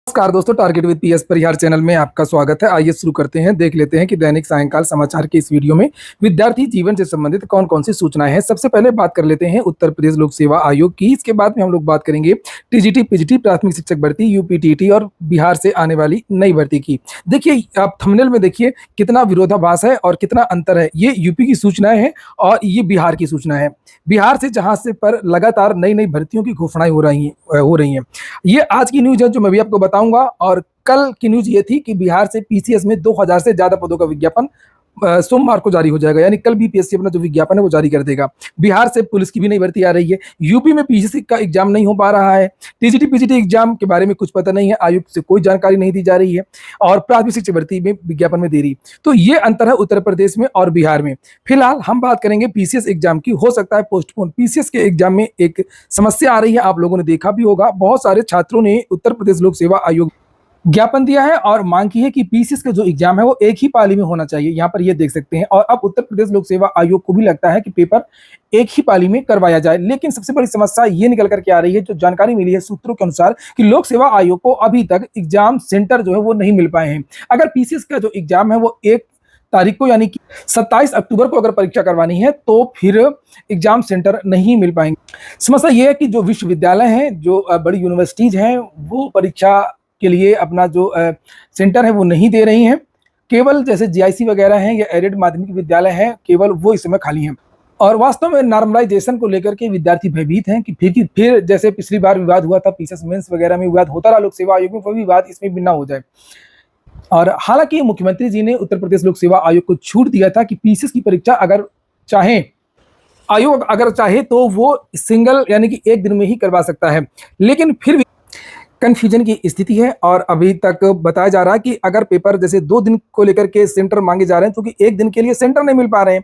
नमस्कार दोस्तों, target with PS Parihar channel में आपका स्वागत है। आइए शुरू करते हैं। देख लेते हैं कि दैनिक सायंकाल समाचार के इस वीडियो में विद्यार्थी जीवन से संबंधित कौन कौन सी सूचनाएं हैं। सबसे पहले बात कर लेते हैं उत्तर प्रदेश लोक सेवा आयोग की। इसके बाद में हम लोग बात करेंगे टीजीटी पीजीटी प्राथमिक शिक्षक भर्ती यूपीटीटी और बिहार से आने वाली नई भर्ती की। देखिए, आप थंबनेल में देखिए कितना विरोधाभास है और कितना अंतर है। ये यूपी की सूचनाएं हैं और ये बिहार की सूचना है। बिहार से जहां से पर लगातार नई नई भर्तियों की घोषणाएं हो रही हैं। ये आज की न्यूज है जो मैं भी आपको बताऊंगा। और कल की न्यूज ये थी कि बिहार से पीसीएस में 2000 से ज्यादा पदों का विज्ञापन सोमवार को जारी हो जाएगा, यानी कल बीपीएससी अपना जो विज्ञापन है वो जारी कर देगा। बिहार से पुलिस की भी नई भर्ती आ रही है। यूपी में पीसीएससी का एग्जाम नहीं हो पा रहा है। टीजीटी पीजीटी एग्जाम के बारे में कुछ पता नहीं है, आयोग से कोई जानकारी नहीं दी जा रही है और प्राथमिक शिक्षक भर्ती में विज्ञापन में देरी। तो ये अंतर है उत्तर प्रदेश में और बिहार में। फिलहाल हम बात करेंगे पीसीएस एग्जाम की। हो सकता है पोस्टपोन। पीसीएस के एग्जाम में एक समस्या आ रही है, आप लोगों ने देखा भी होगा। बहुत सारे छात्रों ने उत्तर प्रदेश लोक सेवा आयोग ज्ञापन दिया है और मांग की है कि पीसीएस का जो एग्जाम है वो एक ही पाली में होना चाहिए। यहाँ पर ये देख सकते हैं। और अब उत्तर प्रदेश लोक सेवा आयोग को भी लगता है कि पेपर एक ही पाली में करवाया जाए। लेकिन सबसे बड़ी समस्या ये निकल करके आ रही है, जो जानकारी मिली है सूत्रों के अनुसार, कि लोक सेवा आयोग को अभी तक एग्जाम सेंटर जो है वो नहीं मिल पाए हैं। अगर पीसीएस का जो एग्जाम है वो 1 तारीख को यानी कि 27 अक्टूबर को अगर परीक्षा करवानी है तो फिर एग्जाम सेंटर नहीं मिल पाएंगे। समस्या ये है कि जो विश्वविद्यालय हैं, जो बड़ी यूनिवर्सिटीज हैं, वो परीक्षा के लिए अपना जो सेंटर है वो नहीं दे रही हैं। केवल जैसे जीआईसी वगैरह हैं या एडेड माध्यमिक विद्यालय हैं, केवल वो इस समय खाली हैं। और वास्तव में नॉर्मलाइजेशन को लेकर के विद्यार्थी भयभीत हैं कि फिर जैसे पिछली बार विवाद हुआ था, पीसीएस मेंस वगैरह में विवाद होता रहा लोक सेवा आयोग में, वो विवाद इसमें भी ना हो जाए। और हालांकि मुख्यमंत्री जी ने उत्तर प्रदेश लोक सेवा आयोग को छूट दिया था कि पीसीएस की परीक्षा आयोग अगर चाहे तो वो सिंगल यानी कि एक दिन में ही करवा सकता है। लेकिन फिर भी कंफ्यूजन की स्थिति है और अभी तक बताया जा रहा है कि अगर पेपर जैसे 2 दिन को लेकर के सेंटर मांगे जा रहे हैं, क्योंकि 1 दिन के लिए सेंटर नहीं मिल पा रहे हैं।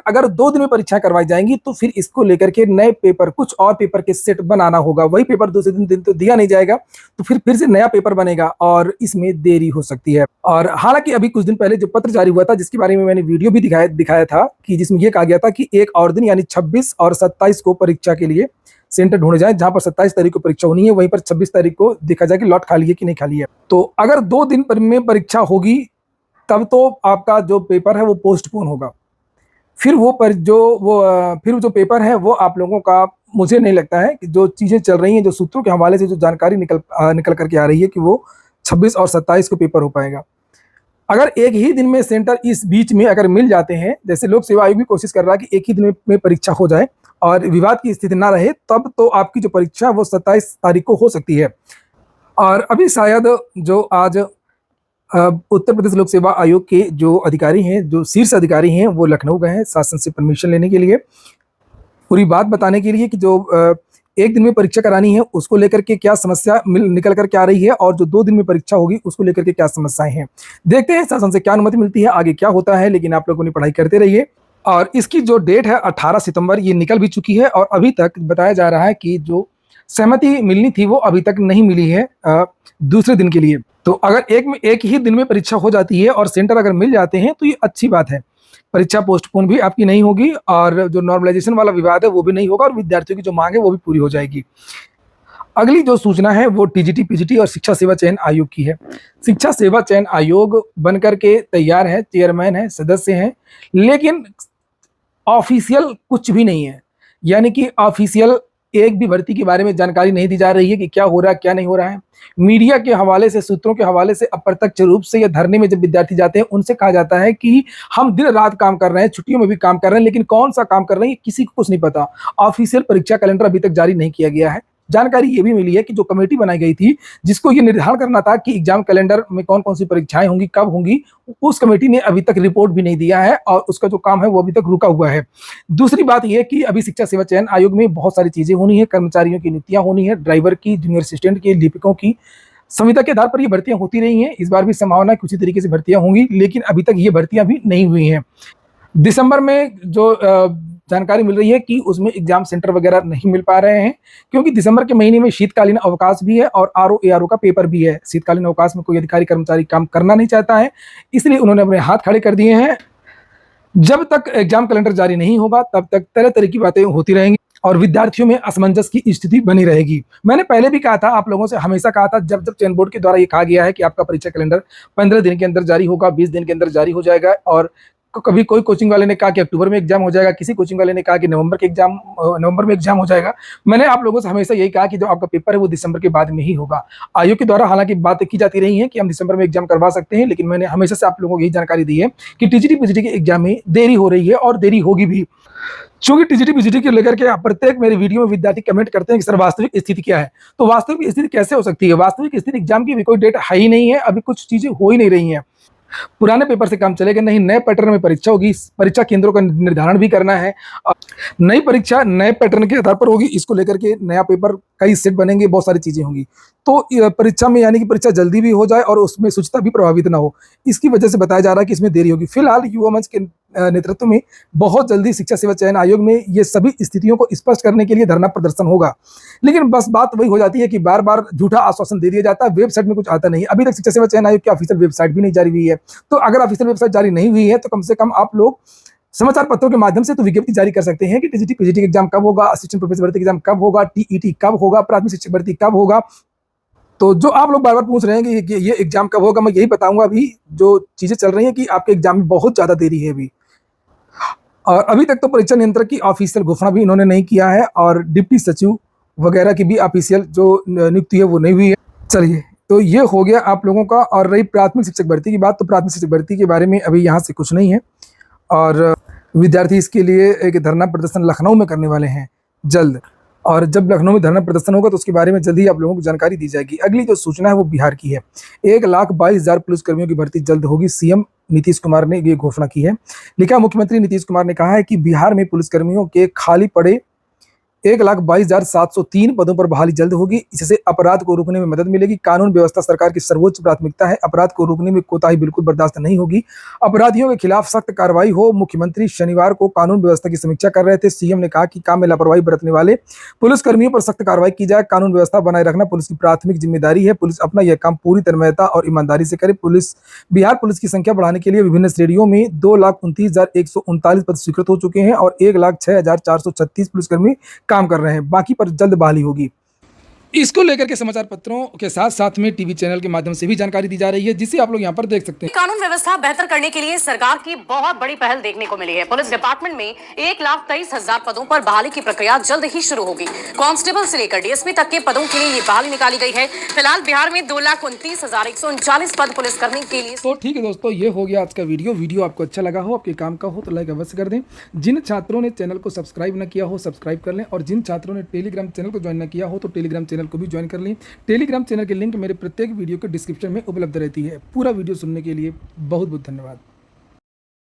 अगर 2 दिन में परीक्षा करवाई जाएंगी तो फिर इसको लेकर के नए पेपर, कुछ और पेपर के सेट बनाना होगा। वही पेपर दूसरे दिन तो दिया नहीं जाएगा, तो फिर से नया पेपर बनेगा और इसमें देरी हो सकती है। और हालांकि अभी कुछ दिन पहले जो पत्र जारी हुआ था, जिसके बारे में मैंने वीडियो भी दिखाया था, कि जिसमें यह कहा गया था कि एक और दिन यानी 26 और 27 को परीक्षा के लिए सेंटर ढूंढे जाए। जहां पर 27 तारीख को परीक्षा होनी है, वहीं पर 26 तारीख को देखा जाए कि लॉट खाली है कि नहीं खाली है। तो अगर 2 दिन में परीक्षा होगी तब तो आपका जो पेपर है वो पोस्टपोन होगा। फिर जो पेपर है वो आप लोगों का, मुझे नहीं लगता है कि जो चीजें चल रही हैं, जो सूत्रों के हवाले से जो जानकारी निकल करके आ रही है कि वो 26 और 27 को पेपर हो पाएगा। अगर एक ही दिन में सेंटर इस बीच में अगर मिल जाते हैं, जैसे लोक सेवा आयोग भी कोशिश कर रहा है कि एक ही दिन में परीक्षा हो जाए और विवाद की स्थिति ना रहे, तब तो आपकी जो परीक्षा है वो 27 तारीख को हो सकती है। और अभी शायद जो आज उत्तर प्रदेश लोक सेवा आयोग के जो अधिकारी हैं, जो शीर्ष अधिकारी हैं, वो लखनऊ गए हैं शासन से परमिशन लेने के लिए, पूरी बात बताने के लिए कि जो 1 दिन में परीक्षा करानी है उसको लेकर के क्या समस्या निकल कर के आ रही है और जो 2 दिन में परीक्षा होगी उसको लेकर के क्या समस्याएं हैं। देखते हैं शासन से क्या अनुमति मिलती है, आगे क्या होता है। लेकिन आप लोगों ने पढ़ाई करते रहिए। और इसकी जो डेट है 18 सितंबर, ये निकल भी चुकी है और अभी तक बताया जा रहा है कि जो सहमति मिलनी थी वो अभी तक नहीं मिली है दूसरे दिन के लिए। तो अगर एक ही दिन में परीक्षा हो जाती है और सेंटर अगर मिल जाते हैं तो ये अच्छी बात है। परीक्षा पोस्टपोन भी आपकी नहीं होगी और जो नॉर्मलाइजेशन वाला विवाद है वो भी नहीं होगा और विद्यार्थियों की जो मांग है वो भी पूरी हो जाएगी। अगली जो सूचना है वो टीजीटी पीजीटी और शिक्षा सेवा चयन आयोग की है। शिक्षा सेवा चयन आयोग बनकर के तैयार है, चेयरमैन है, सदस्य हैं, लेकिन ऑफिशियल कुछ भी नहीं है। यानी कि ऑफिशियल एक भी भर्ती के बारे में जानकारी नहीं दी जा रही है कि क्या हो रहा है क्या नहीं हो रहा है। मीडिया के हवाले से, सूत्रों के हवाले से अप्रत्यक्ष रूप से या धरने में जब विद्यार्थी जाते हैं उनसे कहा जाता है कि हम दिन रात काम कर रहे हैं, छुट्टियों में भी काम कर रहे हैं, लेकिन कौन सा काम कर रहे हैं किसी को कुछ नहीं पता। ऑफिशियल परीक्षा कैलेंडर अभी तक जारी नहीं किया गया है। जानकारी ये भी मिली है कि जो कमेटी बनाई गई थी जिसको ये निर्धारण करना था कि एग्जाम कैलेंडर में कौन कौन सी परीक्षाएं होंगी, कब होंगी, उस कमेटी ने अभी तक रिपोर्ट भी नहीं दिया है और उसका जो काम है वो अभी तक रुका हुआ है। दूसरी बात यह कि अभी शिक्षा सेवा चयन आयोग में बहुत सारी चीजें होनी है। कर्मचारियों की नियुक्तियां होनी है, ड्राइवर की, जूनियर असिस्टेंट की, लिपिकों की। संविदा के आधार पर ये भर्तियां होती रही हैं। इस बार भी संभावना है कि उसी तरीके से भर्तियां होंगी, लेकिन अभी तक ये भर्तियां भी नहीं हुई हैं। दिसंबर में जो जानकारी मिल रही है कि उसमें एग्जाम सेंटर वगैरह नहीं मिल पा रहे हैं, क्योंकि दिसंबर के महीने में शीतकालीन अवकाश भी है और आरओ एआरओ का पेपर भी है। शीतकालीन अवकाश में कोई अधिकारी कर्मचारी काम करना नहीं चाहता है, इसलिए उन्होंने अपने हाथ खड़े कर दिए हैं। जब तक एग्जाम कैलेंडर जारी नहीं होगा तब तक तरह तरह की बातें होती रहेंगी। और विद्यार्थियों में असमंजस की स्थिति बनी रहेगी। मैंने पहले भी कहा था, आप लोगों से हमेशा कहा था, जब जब चयन बोर्ड के द्वारा ये कहा गया है कि आपका परीक्षा कैलेंडर 15 दिन के अंदर जारी होगा, 20 दिन के अंदर जारी हो जाएगा, और कभी कोई कोचिंग वाले ने कहा कि अक्टूबर में एग्जाम हो जाएगा, किसी कोचिंग वाले ने कहा कि नवंबर में एग्जाम हो जाएगा। मैंने आप लोगों से हमेशा यही कहा कि जो आपका पेपर है वो दिसंबर के बाद में ही होगा। आयोग के द्वारा हालांकि बातें की जाती रही है कि हम दिसंबर में एग्जाम करवा सकते हैं, लेकिन मैंने हमेशा से आप लोगों को यही जानकारी दी है कि टीजीटी पीजीटी के एग्जाम में देरी हो रही है और देरी होगी भी। चूंकि टीजीटी पीजीटी को लेकर के प्रत्येक मेरे वीडियो में विद्यार्थी कमेंट करते हैं कि सर वास्तविक स्थिति क्या है। तो वास्तविक स्थिति कैसे हो सकती है? वास्तविक स्थिति एग्जाम की भी कोई डेट है ही नहीं है, अभी कुछ चीजें हो ही नहीं रही हैं। पुराने पेपर से काम चलेगा नहीं, नए पैटर्न में परीक्षा होगी, परीक्षा केंद्रों का निर्धारण भी करना है। नई परीक्षा नए पैटर्न के आधार पर होगी, इसको लेकर के नया पेपर, कई सेट बनेंगे, बहुत सारी चीजें होंगी। तो परीक्षा में यानी कि परीक्षा जल्दी भी हो जाए और उसमें शुचिता भी प्रभावित ना हो, इसकी वजह से बताया जा रहा है कि इसमें देरी होगी। फिलहाल युवा मंच के नेतृत्व में बहुत जल्दी शिक्षा सेवा चयन आयोग में ये सभी स्थितियों को स्पष्ट करने के लिए धरना प्रदर्शन होगा। लेकिन बस बात वही हो जाती है कि बार बार झूठा आश्वासन दे दिया जाता है, वेबसाइट में कुछ आता नहीं। अभी तक शिक्षा सेवा चयन आयोग की ऑफिशियल वेबसाइट भी नहीं जारी हुई है। तो अगर ऑफिशियल वेबसाइट जारी नहीं हुई है तो कम से कम आप लोग समाचार पत्रों के माध्यम से तो विज्ञप्ति जारी कर सकते हैं कि टीजीटी पीजीटी एग्जाम कब होगा, असिस्टेंट प्रोफेसर भर्ती एग्जाम कब होगा, टीईटी कब होगा, प्राथमिक शिक्षक भर्ती कब होगा। तो जो आप लोग बार बार पूछ रहे हैं कि ये एग्जाम कब होगा, मैं यही बताऊंगा। अभी जो चीजें चल रही हैं कि आपके एग्जाम में बहुत ज्यादा देरी है अभी, और अभी तक तो परीक्षा नियंत्रक की ऑफिशियल घोषणा भी इन्होंने नहीं किया है, और डिप्टी सचिव वगैरह की भी ऑफिशियल जो नियुक्ति है वो नहीं हुई है। चलिए, तो ये हो गया आप लोगों का। और रही प्राथमिक शिक्षक भर्ती की बात, तो प्राथमिक शिक्षक भर्ती के बारे में अभी यहाँ से कुछ नहीं है, और विद्यार्थी इसके लिए एक धरना प्रदर्शन लखनऊ में करने वाले हैं जल्द। और जब लखनऊ में धरना प्रदर्शन होगा तो उसके बारे में जल्द ही आप लोगों को जानकारी दी जाएगी। अगली जो सूचना है वो बिहार की है। 1,22,000 पुलिसकर्मियों की भर्ती जल्द होगी, सीएम नीतीश कुमार ने ये घोषणा की है। लिखा, मुख्यमंत्री नीतीश कुमार ने कहा है कि बिहार में पुलिसकर्मियों के खाली पड़े 1,22,703 पदों पर बहाली जल्द होगी। इससे अपराध को रोकने में मदद मिलेगी। कानून व्यवस्था सरकार की सर्वोच्च प्राथमिकता है। अपराध को रोकने में कोताही बिल्कुल बर्दाश्त नहीं होगी। अपराधियों के खिलाफ सख्त कार्रवाई हो। मुख्यमंत्री शनिवार को कानून व्यवस्था की समीक्षा कर रहे थे। सीएम ने कहा कि काम में लापरवाही बरतने वाले पुलिसकर्मियों पर सख्त कार्रवाई की जाए। कानून व्यवस्था बनाए रखना पुलिस की प्राथमिक जिम्मेदारी है। पुलिस अपना यह काम पूरी तन्मयता और ईमानदारी से करे। बिहार पुलिस की संख्या बढ़ाने के लिए विभिन्न श्रेणियों में 2,29,139 पद स्वीकृत हो चुके हैं और 1,06,436 पुलिसकर्मी काम कर रहे हैं। बाकी पर जल्द बहाली होगी। इसको लेकर के समाचार पत्रों के साथ साथ में टीवी चैनल के माध्यम से भी जानकारी दी जा रही है, जिसे आप लोग यहाँ पर देख सकते हैं। कानून व्यवस्था बेहतर करने के लिए सरकार की बहुत बड़ी पहल देखने को मिली है। पुलिस डिपार्टमेंट में 1,23,000 पदों पर बहाली की प्रक्रिया जल्द ही शुरू होगी। कांस्टेबल से लेकर डीएसपी तक के पदों के लिए ये बहाली निकाली गई है। फिलहाल बिहार में 2,29,139 पद पुलिसकर्मी के लिए। तो ठीक है दोस्तों, ये हो गया आज का वीडियो आपको अच्छा लगा हो, आपके काम का हो तो लाइक अवश्य कर दें। जिन छात्रों ने चैनल को सब्सक्राइब न किया हो सब्सक्राइब कर लें, और जिन छात्रों ने टेलीग्राम चैनल को ज्वाइन न किया हो तो टेलीग्राम चैनल को भी ज्वाइन कर लें। टेलीग्राम चैनल की लिंक मेरे प्रत्येक वीडियो के डिस्क्रिप्शन में उपलब्ध रहती है। पूरा वीडियो सुनने के लिए बहुत बहुत धन्यवाद।